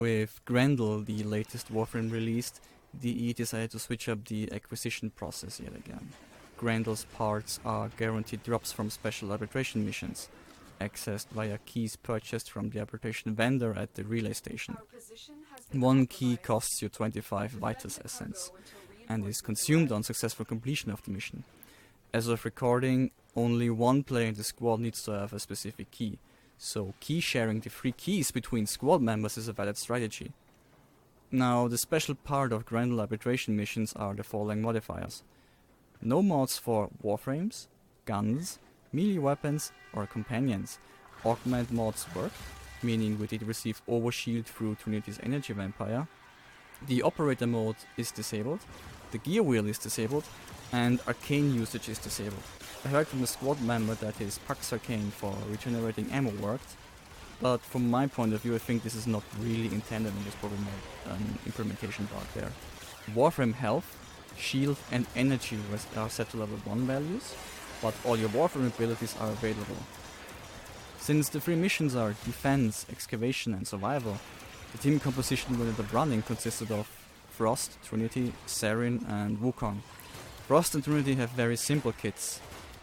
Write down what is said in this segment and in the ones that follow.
With Grendel, the latest Warframe released, DE decided to switch up the acquisition process yet again. Grendel's parts are guaranteed drops from special arbitration missions, accessed via keys purchased from the arbitration vendor at the relay station. One key costs you 25 Vitus Essence, and is consumed on successful completion of the mission. As of recording, only one player in the squad needs to have a specific key, so key sharing the free keys between squad members is a valid strategy. Now, the special part of Grendel arbitration missions are the following modifiers. No mods for warframes, guns, melee weapons or companions. Augment mods work, meaning we did receive overshield through Trinity's energy vampire. The operator mode is disabled, the gear wheel is disabled, and arcane usage is disabled. I heard from a squad member that his Pax Arcane for regenerating ammo worked, but from my point of view I think this is not really intended and there's probably more implementation bug there. Warframe health, shield and energy are set to level 1 values, but all your Warframe abilities are available. Since the three missions are defense, excavation and survival, the team composition we ended up running consisted of Frost, Trinity, Sarin and Wukong. Frost and Trinity have very simple kits,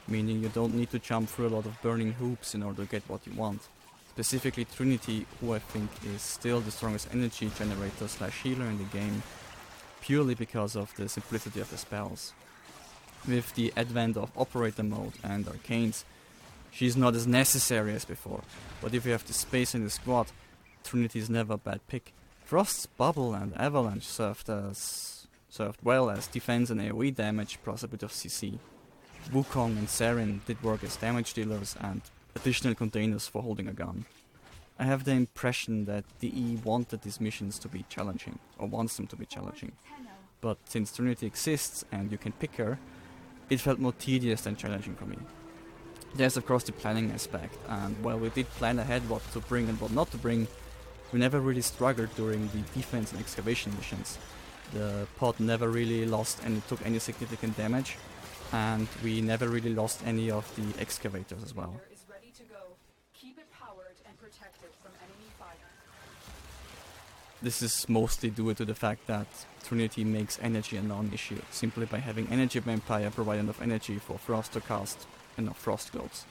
meaning you don't need to jump through a lot of burning hoops in order to get what you want. Specifically Trinity, who I think is still the strongest energy generator / healer in the game, purely because of the simplicity of the spells. With the advent of operator mode and arcanes, she's not as necessary as before, but if you have the space in the squad, Trinity is never a bad pick. Frost's Bubble and Avalanche served well as defense and AoE damage plus a bit of CC. Wukong and Sarin did work as damage dealers and additional containers for holding a gun. I have the impression that DE wanted these missions to be challenging, or wants them to be challenging. But since Trinity exists and you can pick her, it felt more tedious than challenging for me. There's of course the planning aspect, and while we did plan ahead what to bring and what not to bring, we never really struggled during the defense and excavation missions. The pod never really took any significant damage, and we never really lost any of the excavators as well. This is mostly due to the fact that Trinity makes energy a non-issue, simply by having Energy Vampire provide enough energy for Frost to cast enough Frost Globes.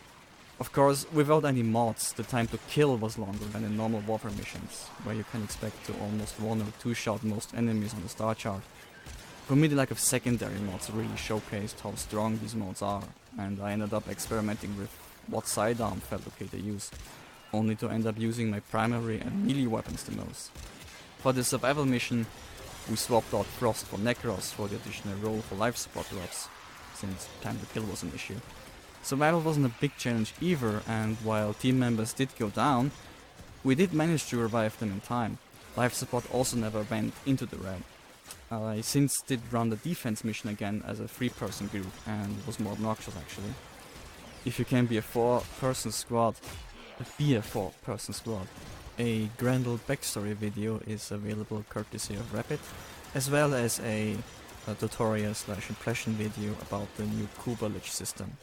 Of course, without any mods, the time to kill was longer than in normal Warframe missions, where you can expect to almost one or two shot most enemies on the star chart. For me, the lack of secondary mods really showcased how strong these mods are, and I ended up experimenting with what sidearm felt okay to use, only to end up using my primary and melee weapons the most. For the survival mission, we swapped out Frost for Necros for the additional role for life support drops, since time to kill was an issue. Survival wasn't a big challenge either, and while team members did go down, we did manage to revive them in time. Life support also never went into the red. I since did run the defense mission again as a 3-person group, and it was more obnoxious actually. If you can be a 4-person squad, be a 4-person squad. A Grendel backstory video is available courtesy of Rapid, as well as a tutorial / impression video about the new Kuba Lich system.